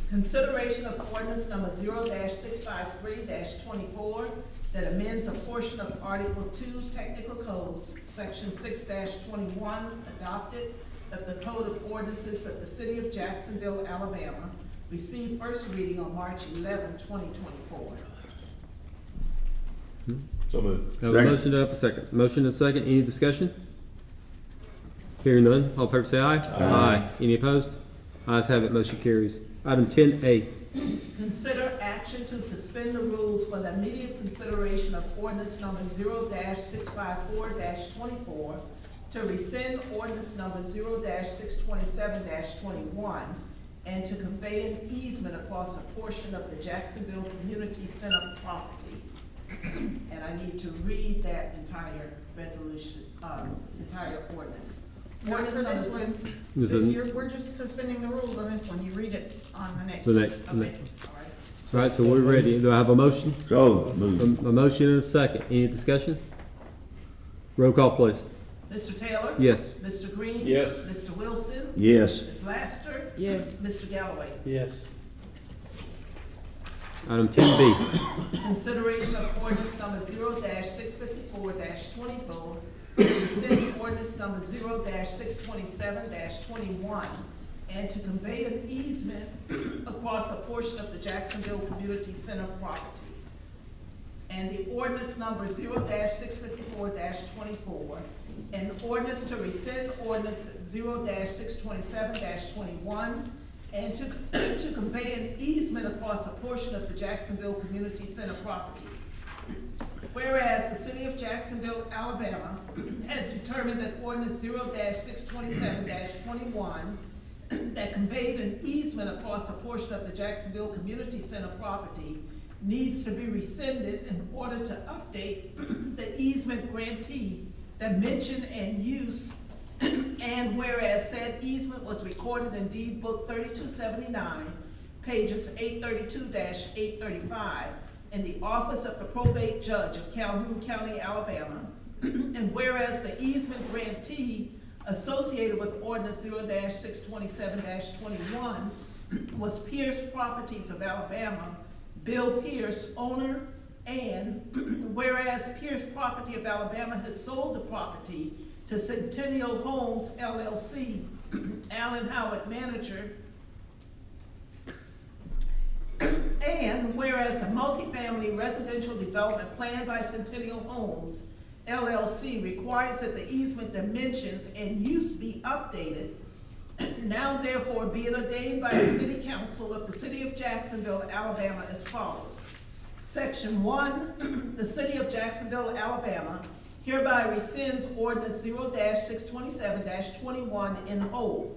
Consideration of ordinance number 0-653-24 that amends a portion of Article 2 Technical Codes, Section 6-21, adopted of the Code of Ordinances of the City of Jacksonville, Alabama, received first reading on March 11, 2024. So moved. Have a Second. motion, do I have a second? Motion and second, any discussion? Hearing none, all in favor say aye. Aye. Any opposed? Ayes have it, motion carries. Item 10A. Consider action to suspend the rules for the immediate consideration of ordinance number 0-654-24 to rescind ordinance number 0-627-21 and to convey an easement across a portion of the Jacksonville Community Center property. And I need to read that entire resolution, entire ordinance. Not for Ordinance this number one. Is it- We're just suspending the rules on this one. You read it on the next. The one. next, the Okay. next. All right, so we're ready. Do I have a motion? So moved. A motion and a second. Any discussion? Roll call, please. Mr. Taylor? Yes. Mr. Green? Yes. Mr. Wilson? Yes. Ms. Laster? Yes. Mr. Galloway? Yes. Item 10B. Consideration of ordinance number 0-654-24, rescinding ordinance number 0-627-21, and to convey an easement across a portion of the Jacksonville Community Center property. And the ordinance number 0-654-24, an ordinance to rescind ordinance 0-627-21, and to convey an easement across a portion of the Jacksonville Community Center property. Whereas the City of Jacksonville, Alabama has determined that ordinance 0-627-21 that conveyed an easement across a portion of the Jacksonville Community Center property needs to be rescinded in order to update the easement grantee, dimension and use. And whereas said easement was recorded in deed book 3279, pages 832-835, in the office of the probate judge of Calhoun County, Alabama. And whereas the easement grantee associated with ordinance 0-627-21 was Pierce Properties of Alabama, Bill Pierce, owner, and whereas Pierce Property of Alabama has sold the property to Centennial Homes LLC, Alan Howard, manager. And whereas the multifamily residential development planned by Centennial Homes LLC requires that the easement dimensions and use be updated, Now therefore be it ordained by the City Council of the City of Jacksonville, Alabama as follows. Section 1, the City of Jacksonville, Alabama hereby rescinds ordinance 0-627-21 in whole.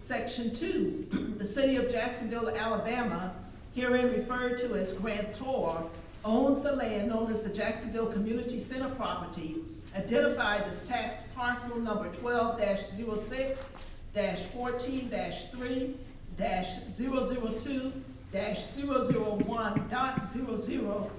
Section 2, the City of Jacksonville, Alabama, herein referred to as grantor, owns the land known as the Jacksonville Community Center property, identified as tax parcel number 12-06-14-3-002-001.00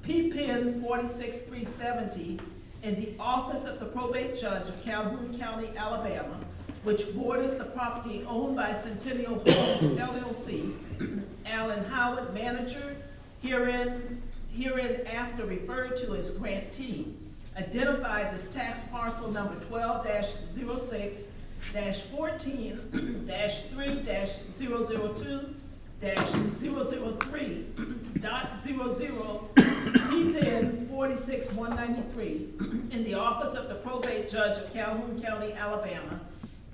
P-Pen 46370 in the office of the probate judge of Calhoun County, Alabama, which borders the property owned by Centennial Homes LLC, Alan Howard, manager, hereinafter referred to as grantee, identified as tax parcel number 12-06-14-3-002-003.00 P-Pen 46193 in the office of the probate judge of Calhoun County, Alabama,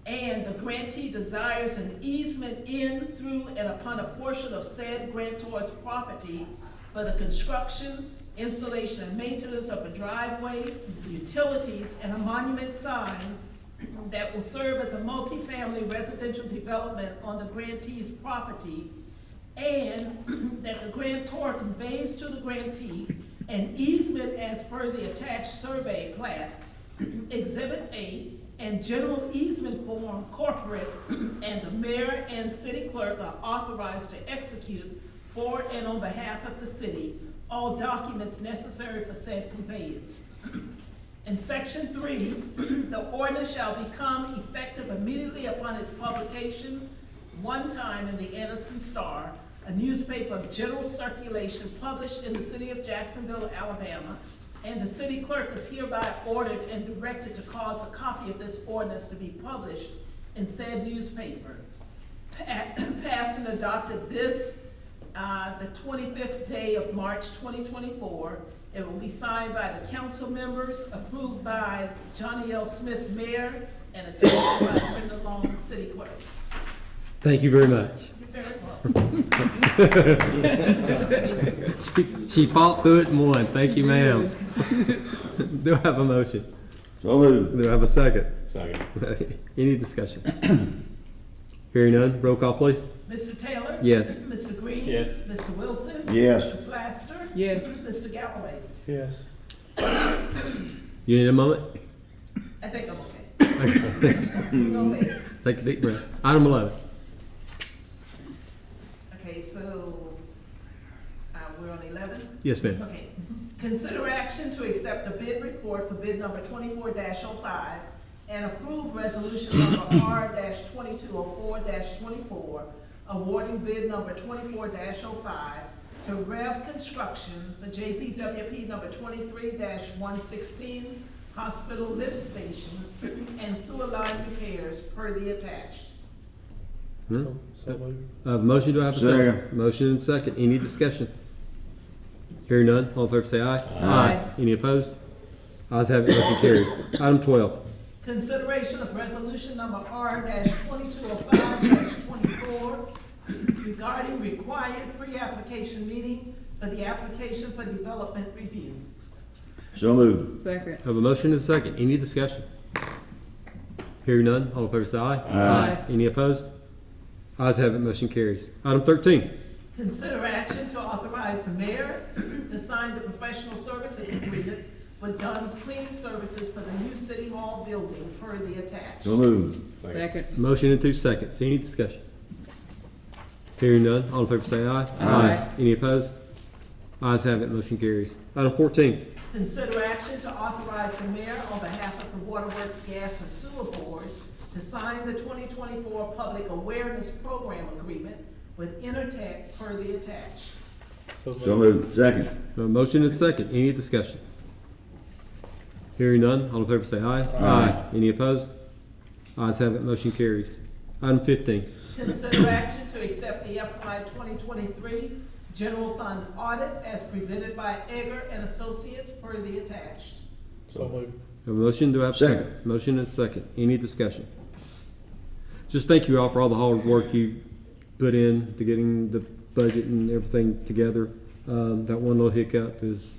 and the grantee desires an easement in, through, and upon a portion of said grantor's property for the construction, installation, and maintenance of a driveway, utilities, and a monument sign that will serve as a multifamily residential development on the grantee's property, and that the grantor conveys to the grantee an easement as per the attached survey plat, Exhibit A, and general easement form corporate, and the mayor and city clerk are authorized to execute for and on behalf of the city all documents necessary for said conveyance. In section 3, the ordinance shall become effective immediately upon its publication, one time in the Anderson Star, a newspaper of general circulation published in the city of Jacksonville, Alabama, and the city clerk is hereby ordered and directed to cause a copy of this ordinance to be published in said newspaper. Passed and adopted this, the 25th day of March 2024. It will be signed by the council members, approved by Johnny L. Smith, mayor, and attested by Brenda Long, city clerk. Thank you very much. You're very welcome. She fought through it and won. Thank you, ma'am. Do I have a motion? So moved. Do I have a second? Second. Any discussion? Hearing none, roll call, please. Mr. Taylor? Yes. Mr. Green? Yes. Mr. Wilson? Yes. Ms. Laster? Yes. Mr. Galloway? Yes. You need a moment? I think I'm okay. Go ahead. Take a deep breath. Item 11. Okay, so, we're on 11? Yes, ma'am. Okay. Consider action to accept the bid report for bid number 24-05 and approve resolution number R-2204-24, awarding bid number 24-05 to Rev Construction for JPWP number 23-116, hospital lift station, and sewer line repairs per the attached. Hmm? So moved. Motion, do I have a second? Second. Motion and second. Any discussion? Hearing none, all in favor say aye. Aye. Any opposed? Ayes have it, motion carries. Item 12. Consideration of resolution number R-2205-24 regarding required pre-application meeting for the application for development review. So moved. Second. Have a motion and a second. Any discussion? Hearing none, all in favor say aye. Aye. Any opposed? Ayes have it, motion carries. Item 13. Consider action to authorize the mayor to sign the professional services agreement with Dunn's Cleaning Services for the new City Hall building per the attached. So moved. Second. Motion in 2 seconds. Any discussion? Hearing none, all in favor say aye. Aye. Any opposed? Ayes have it, motion carries. Item 14. Consider action to authorize the mayor on behalf of the Waterworks Gas and Sewer Board to sign the 2024 Public Awareness Program Agreement with Intertech per the attached. So So moved. moved. Second. A motion and second. Any discussion? Hearing none, all in favor say aye. Aye. Any opposed? Ayes have it, motion carries. Item 15. Consider action to accept the FY 2023 General Fund Audit as presented by Egger and Associates per the attached. So moved. A motion, do I have a second? Second. Motion and second. Any discussion? just thank you all for all the hard work you put in to getting the budget and everything together. That one little hiccup is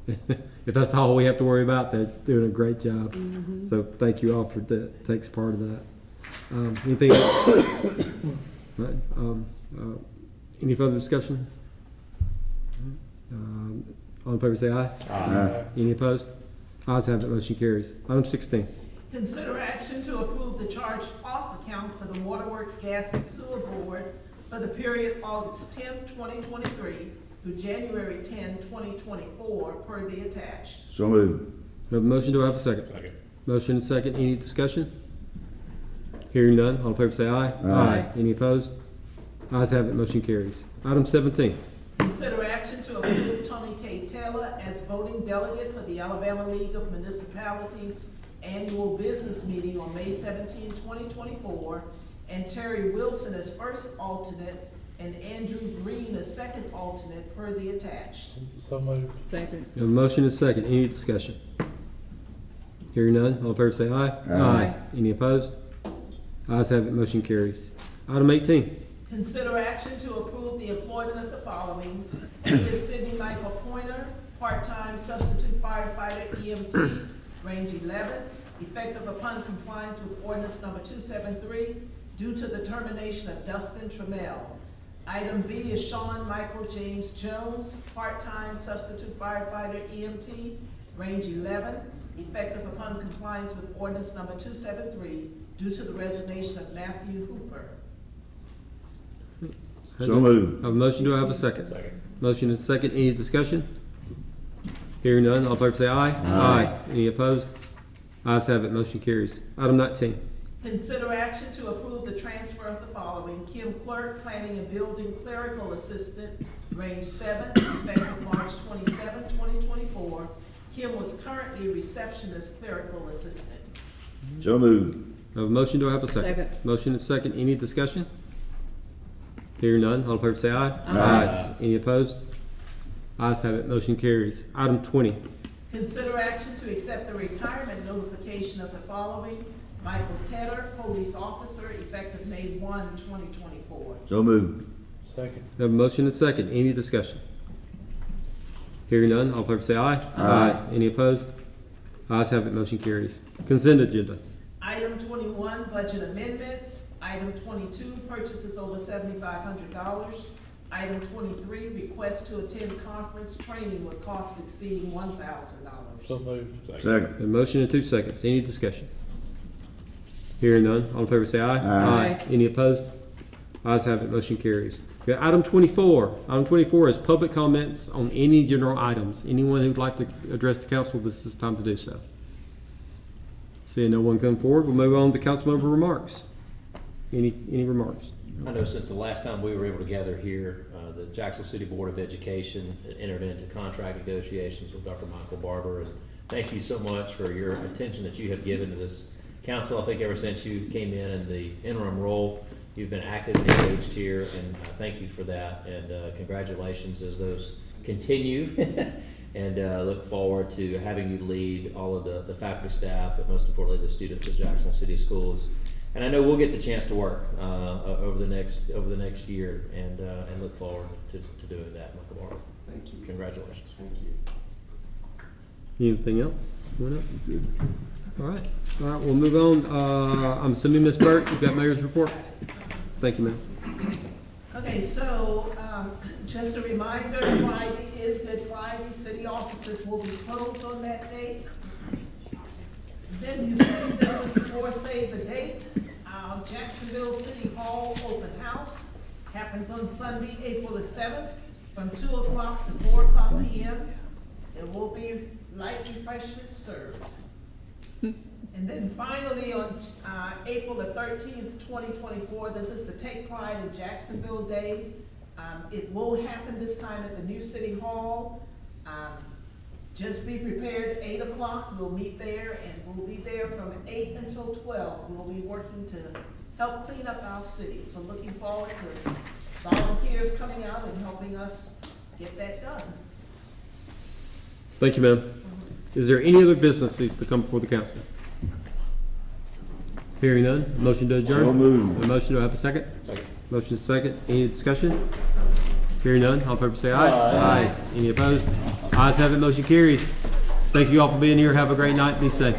if that's all we have to worry about, they're doing a great job. So thank you all for that. Takes part of that. Anything else? Right, any further discussion? All in favor say aye. Aye. Any opposed? Ayes have it, motion carries. Item 16. Consider action to approve the charge off account for the Waterworks Gas and Sewer Board for the period August 10th, 2023 through January 10, 2024, per the attached. So moved. We have a motion, do I have a second? Second. Motion and second, any discussion? Hearing none, all in favor say aye. Aye. Any opposed? Ayes have it, motion carries. Item 17. Consider action to approve Tony K. Taylor as voting delegate for the Alabama League of Municipalities annual business meeting on May 17, 2024, and Terry Wilson as first alternate and Andrew Green as second alternate per the attached. So moved. Second. We have a motion and second, any discussion? Hearing none, all in favor say aye. Aye. Any opposed? Ayes have it, motion carries. Item 18. Consider action to approve the employment of the following. Ms. Sydney Michael Pointer, part-time substitute firefighter EMT, range 11, effective upon compliance with ordinance number 273 due to the termination of Dustin Trammell. Item B is Sean Michael James Jones, part-time substitute firefighter EMT, range 11, effective upon compliance with ordinance number 273 due to the resignation of Matthew Hooper. So moved. I have a motion, do I have a second? Second. Motion and second, any discussion? Hearing none, all in favor say aye. Aye. Any opposed? Ayes have it, motion carries. Item 19. Consider action to approve the transfer of the following. Kim Clerk, Planning and Building Clerical Assistant, range 7, effective March 27, 2024. Kim was currently Receptionist Clerical Assistant. So moved. I have a motion, do I have a second? Second. Motion and second, any discussion? Hearing none, all in favor say aye. Aye. Any opposed? Ayes have it, motion carries. Item 20. Consider action to accept the retirement notification of the following. Michael Tedder, Police Officer, effective May 1, 2024. So moved. Second. We have a motion and second, any discussion? Hearing none, all in favor say aye. Aye. Any opposed? Ayes have it, motion carries. Consent agenda. Item 21, budget amendments. Item 22, purchases over $7,500. Item 23, request to attend conference training with costs exceeding $1,000. So moved. Second. A motion in 2 seconds. Any discussion? Hearing none. All in favor say aye. Aye. Any opposed? Ayes have it. Motion carries. Okay, item 24. Item 24 is public comments on any general items. Anyone who'd like to address the council, this is time to do so. Seeing no one come forward, we'll move on to council member remarks. Any remarks? I know since the last time we were able to gather here, the Jacksonville City Board of Education entered into contract negotiations with Dr. Michael Barber. And thank you so much for your attention that you have given to this council. I think ever since you came in the interim role, you've been active and engaged here, and thank you for that. And congratulations as those continue. And look forward to having you lead all of the faculty staff, but most importantly the students at Jacksonville City Schools. And I know we'll get the chance to work over the next year, and look forward to doing that, Michael Barber. Thank you. Congratulations. Thank you. Anything else? Anyone else? All right, we'll move on. I'm assuming Ms. Burke, you've got mayor's report? Thank you, ma'am. Okay, so just a reminder, Friday is Good Friday. City offices will be closed on that date. Then you see this one before, save the date. Jacksonville City Hall open house happens on Sunday, April the 7th, from 2 o'clock to 4 o'clock p.m. There will be light refreshments served. And then finally, on April the 13th, 2024, this is the Take Pride in Jacksonville Day. It will happen this time at the new City Hall. Just be prepared, 8 o'clock, we'll meet there, and we'll be there from 8 until 12. We'll be working to help clean up our city. So looking forward to volunteers coming out and helping us get that done. Thank you, ma'am. Is there any other business needs to come before the council? Hearing none, motion to adjourn. So moved. A motion, do I have a second? Second. Motion is second. Any discussion? Hearing none, all in favor say aye. Aye. Any opposed? Ayes have it, motion carries. Thank you all for being here. Have a great night. Be safe.